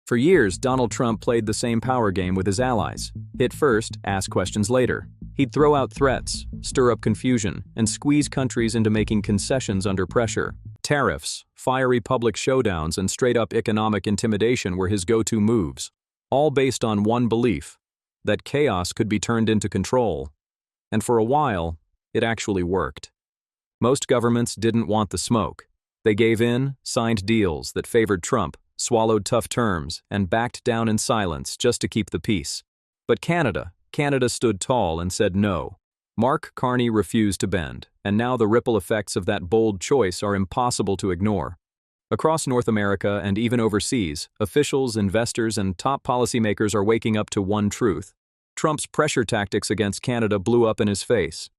For years, Donald Trump played the same power game with his allies. Hit first, ask questions later. He'd throw out threats, stir up confusion, and squeeze countries into making concessions under pressure. Tariffs, fiery public showdowns, and straight-up economic intimidation were his go-to moves, all based on one belief, that chaos could be turned into control. And for a while, it actually worked. Most governments didn't want the smoke. They gave in, signed deals that favored Trump, swallowed tough terms, and backed down in silence just to keep the peace. But Canada stood tall and said no. Mark Carney refused to bend, and now the ripple effects of that bold choice are impossible to ignore. Across North America and even overseas, officials, investors, and top policymakers are waking up to one truth. Trump's pressure tactics against Canada blew up in his face.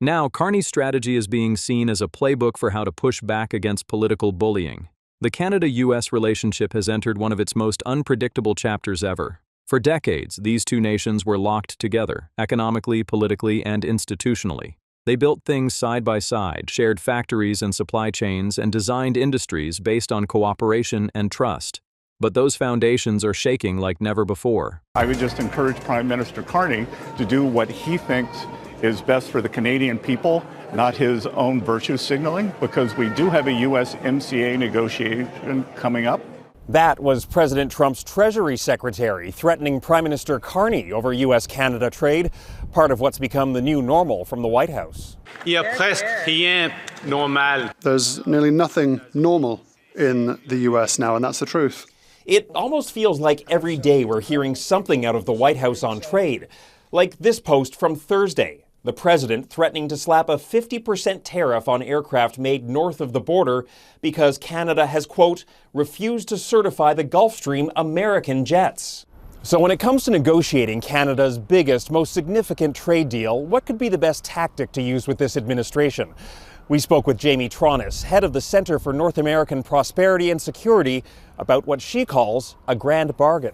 Now, Carney's strategy is being seen as a playbook for how to push back against political bullying. The Canada-US relationship has entered one of its most unpredictable chapters ever. For decades, these two nations were locked together, economically, politically, and institutionally. They built things side by side, shared factories and supply chains, and designed industries based on cooperation and trust. But those foundations are shaking like never before. I would just encourage Prime Minister Carney to do what he thinks is best for the Canadian people, not his own virtue signaling, because we do have a USMCA negotiation coming up. That was President Trump's Treasury Secretary threatening Prime Minister Carney over U.S.-Canada trade, part of what's become the new normal from the White House. Il y a presque rien normal. There's nearly nothing normal in the U.S. now, and that's the truth. It almost feels like every day we're hearing something out of the White House on trade, like this post from Thursday. The president threatening to slap a 50% tariff on aircraft made north of the border because Canada has, quote, refused to certify the Gulfstream American jets. So when it comes to negotiating Canada's biggest, most significant trade deal, what could be the best tactic to use with this administration? We spoke with Jamie Tronis, head of the Center for North American Prosperity and Security, about what she calls a grand bargain.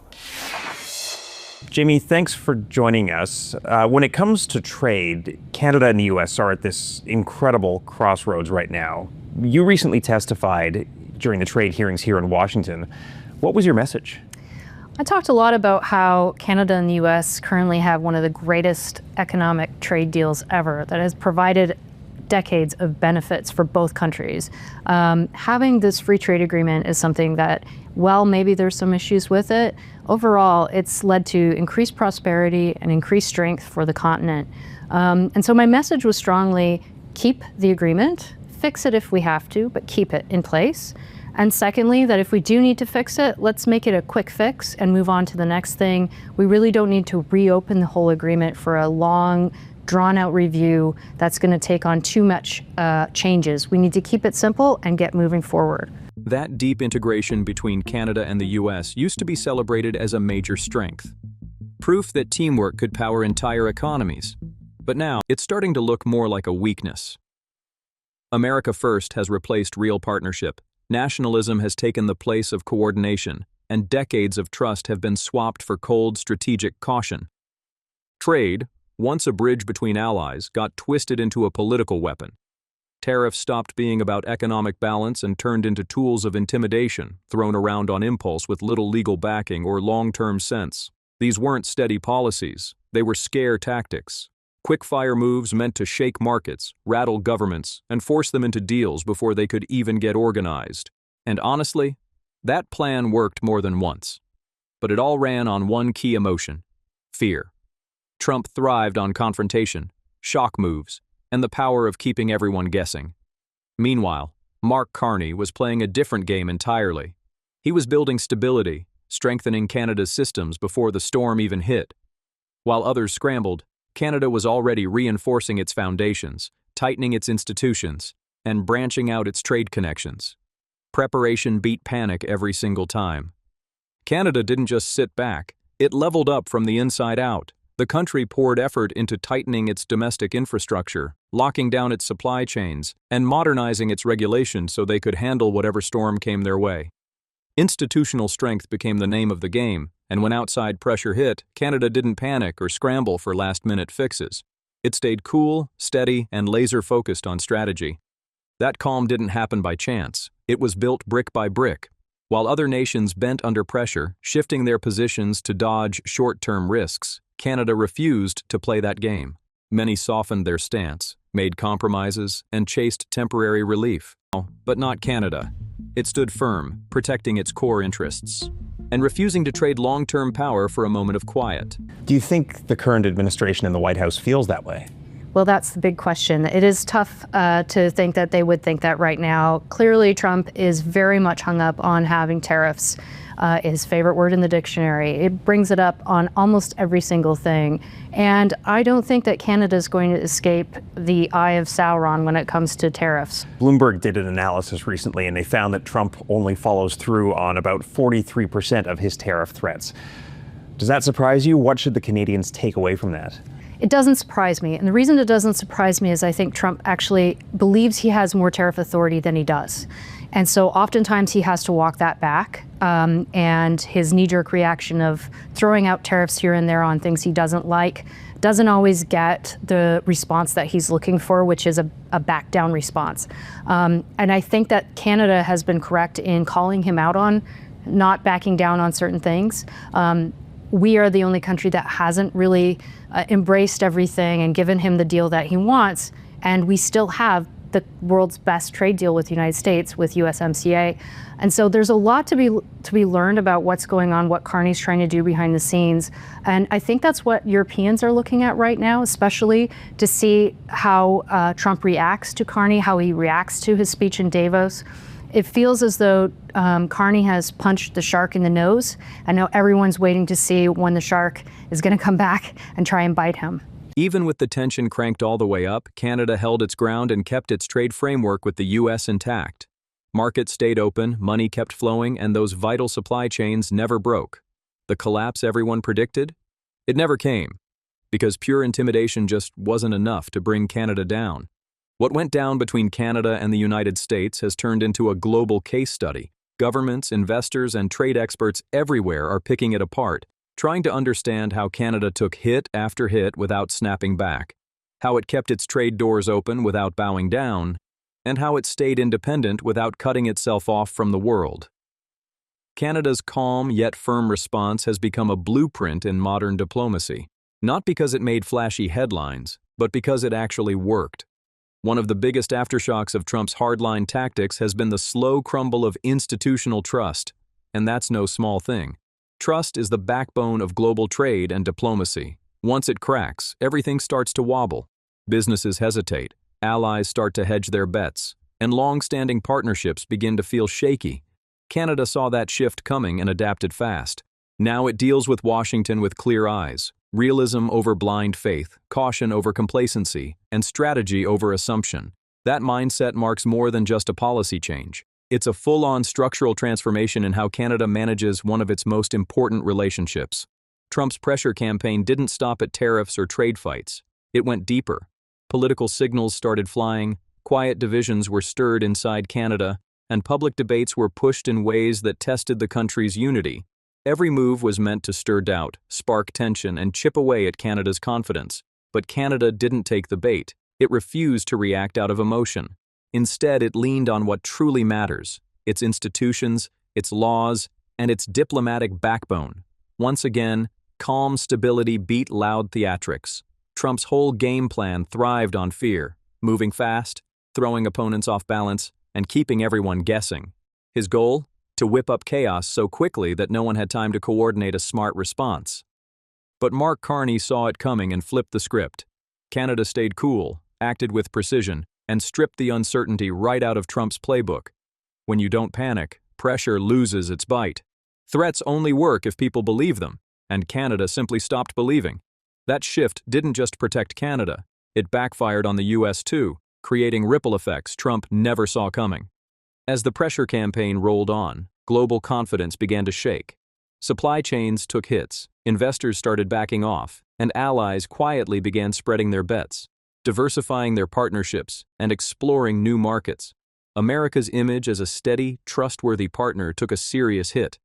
Jamie, thanks for joining us. When it comes to trade, Canada and the U.S. are at this incredible crossroads right now. You recently testified during the trade hearings here in Washington. What was your message? I talked a lot about how Canada and the U.S. currently have one of the greatest economic trade deals ever that has provided decades of benefits for both countries. Having this free trade agreement is something that, while maybe there's some issues with it, overall it's led to increased prosperity and increased strength for the continent. And so my message was strongly, keep the agreement, fix it if we have to, but keep it in place. And secondly, that if we do need to fix it, let's make it a quick fix and move on to the next thing. We really don't need to reopen the whole agreement for a long, drawn-out review that's going to take on too much changes. We need to keep it simple and get moving forward. That deep integration between Canada and the U.S. used to be celebrated as a major strength. Proof that teamwork could power entire economies. But now, it's starting to look more like a weakness. America First has replaced real partnership. Nationalism has taken the place of coordination, and decades of trust have been swapped for cold, strategic caution. Trade, once a bridge between allies, got twisted into a political weapon. Tariffs stopped being about economic balance and turned into tools of intimidation, thrown around on impulse with little legal backing or long-term sense. These weren't steady policies, they were scare tactics. Quick-fire moves meant to shake markets, rattle governments, and force them into deals before they could even get organized. And honestly, that plan worked more than once. But it all ran on one key emotion: fear. Trump thrived on confrontation, shock moves, and the power of keeping everyone guessing. Meanwhile, Mark Carney was playing a different game entirely. He was building stability, strengthening Canada's systems before the storm even hit. While others scrambled, Canada was already reinforcing its foundations, tightening its institutions, and branching out its trade connections. Preparation beat panic every single time. Canada didn't just sit back, it leveled up from the inside out. The country poured effort into tightening its domestic infrastructure, locking down its supply chains, and modernizing its regulations so they could handle whatever storm came their way. Institutional strength became the name of the game, and when outside pressure hit, Canada didn't panic or scramble for last-minute fixes. It stayed cool, steady, and laser-focused on strategy. That calm didn't happen by chance. It was built brick by brick. While other nations bent under pressure, shifting their positions to dodge short-term risks, Canada refused to play that game. Many softened their stance, made compromises, and chased temporary relief. But not Canada. It stood firm, protecting its core interests, and refusing to trade long-term power for a moment of quiet. Do you think the current administration in the White House feels that way? Well, that's the big question. It is tough to think that they would think that right now. Clearly, Trump is very much hung up on having tariffs, his favorite word in the dictionary. It brings it up on almost every single thing. And I don't think that Canada is going to escape the eye of Sauron when it comes to tariffs. Bloomberg did an analysis recently, and they found that Trump only follows through on about 43% of his tariff threats. Does that surprise you? What should the Canadians take away from that? It doesn't surprise me. And the reason it doesn't surprise me is I think Trump actually believes he has more tariff authority than he does. And so oftentimes he has to walk that back. And his knee-jerk reaction of throwing out tariffs here and there on things he doesn't like doesn't always get the response that he's looking for, which is a back-down response. And I think that Canada has been correct in calling him out on not backing down on certain things. We are the only country that hasn't really embraced everything and given him the deal that he wants, and we still have the world's best trade deal with the United States with USMCA. And so there's a lot to be learned about what's going on, what Carney's trying to do behind the scenes. And I think that's what Europeans are looking at right now, especially to see how Trump reacts to Carney, how he reacts to his speech in Davos. It feels as though Carney has punched the shark in the nose. I know everyone's waiting to see when the shark is going to come back and try and bite him. Even with the tension cranked all the way up, Canada held its ground and kept its trade framework with the U.S. intact. Markets stayed open, money kept flowing, and those vital supply chains never broke. The collapse everyone predicted? It never came, because pure intimidation just wasn't enough to bring Canada down. What went down between Canada and the United States has turned into a global case study. Governments, investors, and trade experts everywhere are picking it apart, trying to understand how Canada took hit after hit without snapping back, how it kept its trade doors open without bowing down, and how it stayed independent without cutting itself off from the world. Canada's calm yet firm response has become a blueprint in modern diplomacy, not because it made flashy headlines, but because it actually worked. One of the biggest aftershocks of Trump's hardline tactics has been the slow crumble of institutional trust, and that's no small thing. Trust is the backbone of global trade and diplomacy. Once it cracks, everything starts to wobble. Businesses hesitate, allies start to hedge their bets, and long-standing partnerships begin to feel shaky. Canada saw that shift coming and adapted fast. Now it deals with Washington with clear eyes. Realism over blind faith, caution over complacency, and strategy over assumption. That mindset marks more than just a policy change. It's a full-on structural transformation in how Canada manages one of its most important relationships. Trump's pressure campaign didn't stop at tariffs or trade fights. It went deeper. Political signals started flying, quiet divisions were stirred inside Canada, and public debates were pushed in ways that tested the country's unity. Every move was meant to stir doubt, spark tension, and chip away at Canada's confidence. But Canada didn't take the bait. It refused to react out of emotion. Instead, it leaned on what truly matters: its institutions, its laws, and its diplomatic backbone. Once again, calm stability beat loud theatrics. Trump's whole game plan thrived on fear, moving fast, throwing opponents off balance, and keeping everyone guessing. His goal? To whip up chaos so quickly that no one had time to coordinate a smart response. But Mark Carney saw it coming and flipped the script. Canada stayed cool, acted with precision, and stripped the uncertainty right out of Trump's playbook. When you don't panic, pressure loses its bite. Threats only work if people believe them, and Canada simply stopped believing. That shift didn't just protect Canada, it backfired on the US too, creating ripple effects Trump never saw coming. As the pressure campaign rolled on, global confidence began to shake. Supply chains took hits, investors started backing off, and allies quietly began spreading their bets, diversifying their partnerships, and exploring new markets. America's image as a steady, trustworthy partner took a serious hit,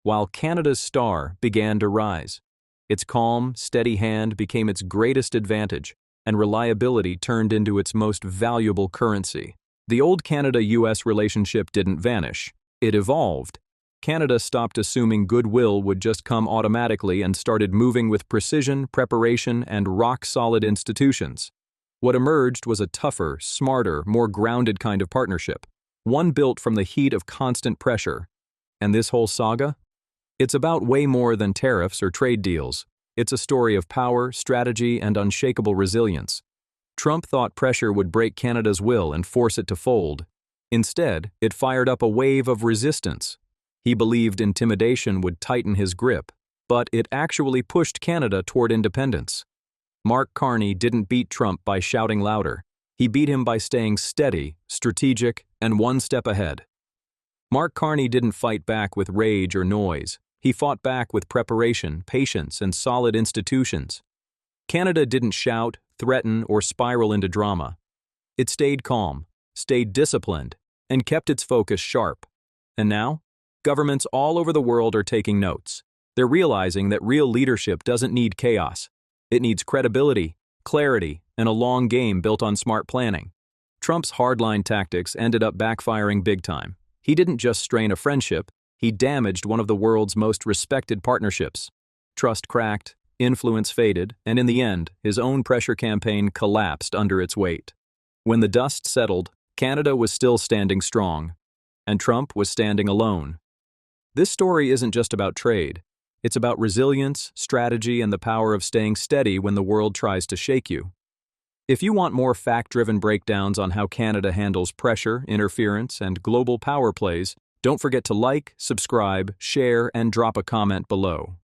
while Canada's star began to rise. Its calm, steady hand became its greatest advantage, and reliability turned into its most valuable currency. The old Canada-US relationship didn't vanish. It evolved. Canada stopped assuming goodwill would just come automatically and started moving with precision, preparation, and rock-solid institutions. What emerged was a tougher, smarter, more grounded kind of partnership, one built from the heat of constant pressure. And this whole saga? It's about way more than tariffs or trade deals. It's a story of power, strategy, and unshakable resilience. Trump thought pressure would break Canada's will and force it to fold. Instead, it fired up a wave of resistance. He believed intimidation would tighten his grip, but it actually pushed Canada toward independence. Mark Carney didn't beat Trump by shouting louder. He beat him by staying steady, strategic, and one step ahead. Mark Carney didn't fight back with rage or noise. He fought back with preparation, patience, and solid institutions. Canada didn't shout, threaten, or spiral into drama. It stayed calm, stayed disciplined, and kept its focus sharp. And now, governments all over the world are taking notes. They're realizing that real leadership doesn't need chaos. It needs credibility, clarity, and a long game built on smart planning. Trump's hardline tactics ended up backfiring big time. He didn't just strain a friendship, he damaged one of the world's most respected partnerships. Trust cracked, influence faded, and in the end, his own pressure campaign collapsed under its weight. When the dust settled, Canada was still standing strong, and Trump was standing alone. This story isn't just about trade. It's about resilience, strategy, and the power of staying steady when the world tries to shake you. If you want more fact-driven breakdowns on how Canada handles pressure, interference, and global power plays, don't forget to like, subscribe, share, and drop a comment below.